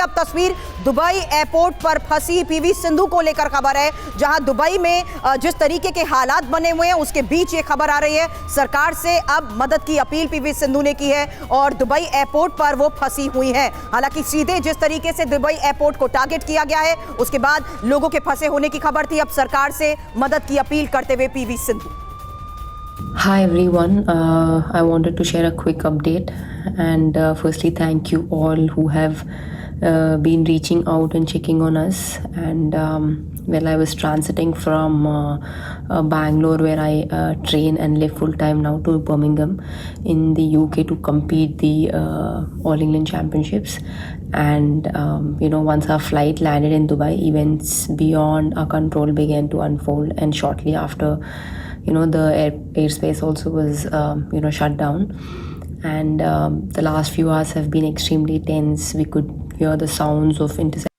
अब तस्वीर Dubai airport पर फंसी पीवी सिंधु को लेकर खबर है, जहां दुबई में जिस तरीके के हालात बने हुए हैं उसके बीच ये खबर आ रही है। सरकार से अब मदद की अपील पीवी सिंधु ने की है और दुबई एयरपोर्ट पर वो फंसी हुई हैं। हालांकि सीधे जिस तरीके से दुबई एयरपोर्ट को टारगेट किया गया है उसके बाद लोगों के फंसे होने की खबर थी। अब सरकार से मदद की अपील करते हुए PV Sindhu. Hi everyone, I wanted to share a quick update and firstly thank you all who have been reaching out and checking on us. And well, I was transiting from Bangalore, where I train and live full time now, to Birmingham in the UK to compete the All England Championships. And once our flight landed in Dubai, events beyond our control began to unfold, and shortly after, the airspace also was shut down, and the last few hours have been extremely tense. We could hear the sounds of interception.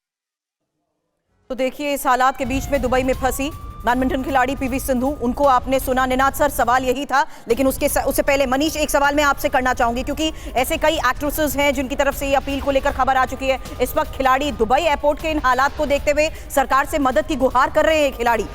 तो देखिए, इस हालात के बीच में Dubai में फंसी badminton खिलाड़ी PV Sindhu, उनको आपने सुना। निनाद सर, सवाल यही था, लेकिन उससे पहले मनीष, एक सवाल मैं आपसे करना चाहूंगी, क्योंकि ऐसे कई एक्ट्रेसेस हैं जिनकी तरफ से ये अपील को लेकर खबर आ चुकी है। इस वक्त खिलाड़ी दुबई एयरपोर्ट के इन हालात को देखते हुए सरकार से मदद की गुहार कर रहे हैं खिलाड़ी।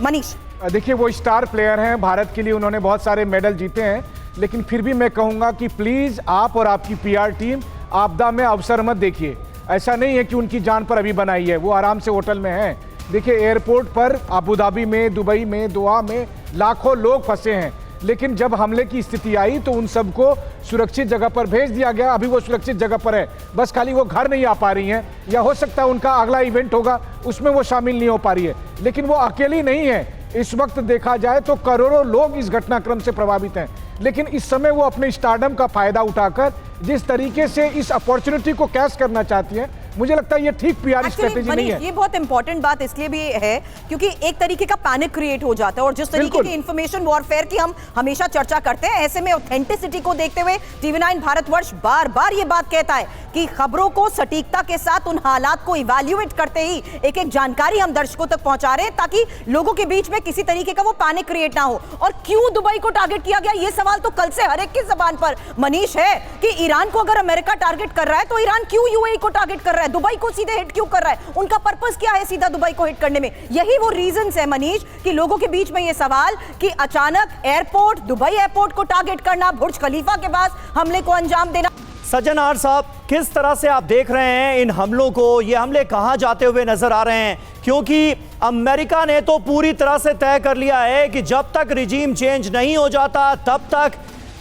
मनीष, देखिए, वो स्टार प्लेयर हैं, भारत के लिए उन्होंने बहुत सारे मेडल जीते हैं, लेकिन फिर भी मैं कहूँगा कि प्लीज़ आप और आपकी पीआर टीम आपदा में अवसर मत देखिए। ऐसा नहीं है कि उनकी जान पर अभी बनाई है, वो आराम से होटल में हैं। देखिए, एयरपोर्ट पर अबू धाबी में, दुबई में, दोहा में लाखों लोग फंसे हैं, लेकिन जब हमले की स्थिति आई तो उन सबको सुरक्षित जगह पर भेज दिया गया। अभी वो सुरक्षित जगह पर है, बस खाली वो घर नहीं आ पा रही हैं, या हो सकता है उनका अगला इवेंट होगा उसमें वो शामिल नहीं हो पा रही है, लेकिन वो अकेली नहीं है। इस वक्त देखा जाए तो करोड़ों लोग इस घटनाक्रम से प्रभावित हैं, लेकिन इस समय वो अपने स्टारडम का फायदा उठाकर जिस तरीके से इस अपॉर्चुनिटी को कैच करना चाहती हैं, मुझे लगता है ये ठीक पीआर स्ट्रेटेजी नहीं है। ये बहुत इंपॉर्टेंट बात इसलिए भी है क्योंकि एक तरीके का पैनिक क्रिएट हो जाता है, और जिस तरीके की इंफॉर्मेशन वॉरफेयर की हम हमेशा चर्चा करते हैं, ऐसे में ऑथेंटिसिटी को देखते हुए टीवी9 भारतवर्ष बार बार ये बात कहता है कि खबरों को सटीकता के साथ, उन हालात को इवैल्यूएट करते ही एक एक जानकारी हम दर्शकों तक पहुंचा रहे हैं, ताकि लोगों के बीच में किसी तरीके का वो पैनिक क्रिएट ना हो। और क्यों दुबई को टारगेट किया गया, ये सवाल तो कल से हर एक की जबान पर मनीष है कि ईरान को अगर अमेरिका टारगेट कर रहा है तो ईरान क्यों यूएई को टारगेट कर रहा है, दुबई को सीधे हिट क्यों कर रहा है, उनका पर्पस क्या है सीधा दुबई को हिट करने में। यही वो रीजंस है मनीष कि लोगों के बीच में ये सवाल कि अचानक एयरपोर्ट, दुबई एयरपोर्ट को टारगेट करना, बुर्ज खलीफा के पास हमले को अंजाम देना। सज्जन आर साहब, किस तरह से आप देख रहे हैं इन हमलों को? ये हमले कहां जाते हुए नजर आ रहे हैं? क्योंकि अमेरिका ने तो पूरी तरह से तय कर लिया है कि जब तक रिजीम चेंज नहीं हो जाता तब तक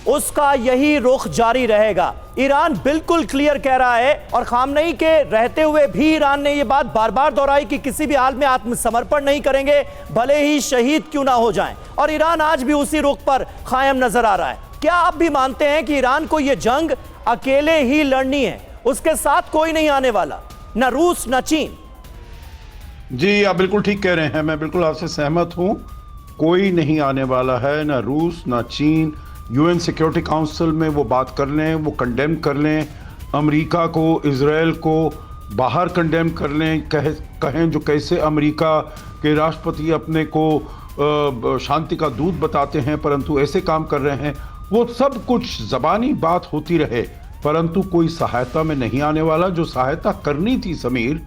उसका यही रुख जारी रहेगा। ईरान बिल्कुल क्लियर कह रहा है, और खामनेई के रहते हुए भी ईरान ने यह बात बार बार दोहराई कि किसी भी हाल में आत्मसमर्पण नहीं करेंगे, भले ही शहीद क्यों ना हो जाएं। और ईरान आज भी उसी रुख पर कायम नजर आ रहा है। क्या आप भी मानते हैं कि ईरान को यह जंग अकेले ही लड़नी है, उसके साथ कोई नहीं आने वाला, न रूस न चीन? जी, आप बिल्कुल ठीक कह रहे हैं, मैं बिल्कुल आपसे सहमत हूं। कोई नहीं आने वाला है, न रूस न चीन। यूएन सिक्योरिटी काउंसिल में वो बात कर लें, वो कंडेम कर लें, अमेरिका को, इजराइल को बाहर कंडेम कर लें, कहें जो कैसे अमेरिका के राष्ट्रपति अपने को शांति का दूत बताते हैं परंतु ऐसे काम कर रहे हैं, वो सब कुछ ज़बानी बात होती रहे, परंतु कोई सहायता में नहीं आने वाला। जो सहायता करनी थी समीर,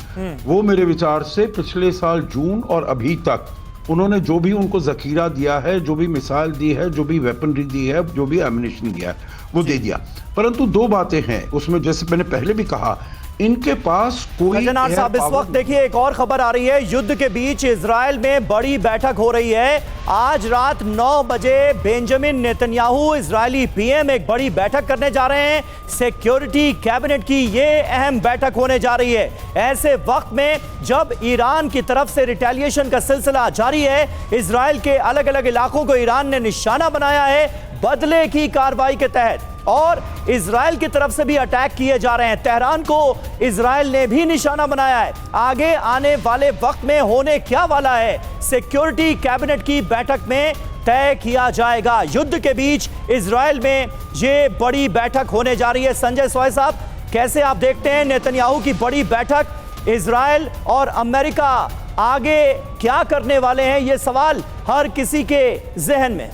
वो मेरे विचार से पिछले साल जून और अभी तक उन्होंने जो भी उनको जखीरा दिया है, जो भी मिसाइल दी है, जो भी वेपनरी दी है, जो भी एम्युनिशन दिया है, वो दे दिया। परंतु दो बातें हैं उसमें, जैसे मैंने पहले भी कहा, इनके पास कोई साहब, इस वक्त देखिए एक और खबर आ रही है। युद्ध के बीच इजराइल में बड़ी बैठक हो रही है। आज रात 9 बजे बेंजामिन नेतन्याहू, इजरायली पीएम, एक बड़ी बैठक करने जा रहे हैं। सिक्योरिटी कैबिनेट की ये अहम बैठक होने जा रही है। ऐसे वक्त में जब ईरान की तरफ से रिटेलिएशन का सिलसिला जारी है, इजराइल के अलग अलग इलाकों को ईरान ने निशाना बनाया है बदले की कार्रवाई के तहत, और इजराइल की तरफ से भी अटैक किए जा रहे हैं। तेहरान को इजराइल ने भी निशाना बनाया है। आगे आने वाले वक्त में होने क्या वाला है, सिक्योरिटी कैबिनेट की बैठक में तय किया जाएगा। युद्ध के बीच इजराइल में ये बड़ी बैठक होने जा रही है। संजय सोय साहब, कैसे आप देखते हैं नेतन्याहू की बड़ी बैठक? इजराइल और अमेरिका आगे क्या करने वाले हैं, ये सवाल हर किसी के जहन में।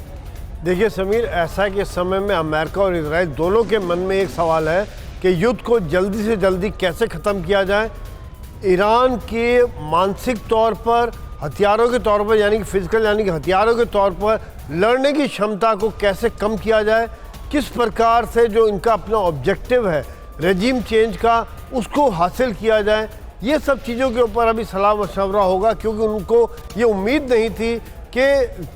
देखिए समीर, ऐसा है कि इस समय में अमेरिका और इजराइल दोनों के मन में एक सवाल है कि युद्ध को जल्दी से जल्दी कैसे ख़त्म किया जाए। ईरान के मानसिक तौर पर, हथियारों के तौर पर, यानी कि फिजिकल यानी कि हथियारों के तौर पर लड़ने की क्षमता को कैसे कम किया जाए, किस प्रकार से जो इनका अपना ऑब्जेक्टिव है रेजिम चेंज का उसको हासिल किया जाए, ये सब चीज़ों के ऊपर अभी सलाह मशवरा होगा। क्योंकि उनको ये उम्मीद नहीं थी कि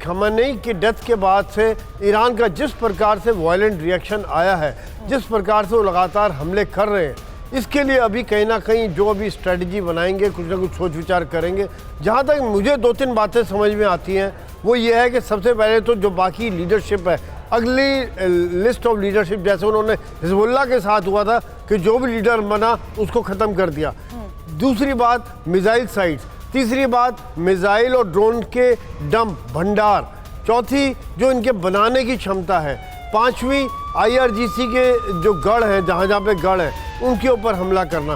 खamenei की डेथ के बाद से ईरान का जिस प्रकार से वायलेंट रिएक्शन आया है, जिस प्रकार से वो लगातार हमले कर रहे हैं, इसके लिए अभी कहीं ना कहीं जो अभी स्ट्रेटजी बनाएंगे, कुछ ना कुछ सोच विचार करेंगे। जहाँ तक मुझे 2-3 बातें समझ में आती हैं वो ये है कि सबसे पहले तो जो बाकी लीडरशिप है, अगली लिस्ट ऑफ लीडरशिप, जैसे उन्होंने हिजबुल्लाह के साथ हुआ था कि जो भी लीडर बना उसको ख़त्म कर दिया। दूसरी बात मिसाइल साइट्स, तीसरी बात मिसाइल और ड्रोन के डंप भंडार, चौथी जो इनके बनाने की क्षमता है, पांचवी IRGC के जो गढ़ हैं, जहाँ जहाँ पे गढ़ है उनके ऊपर हमला करना।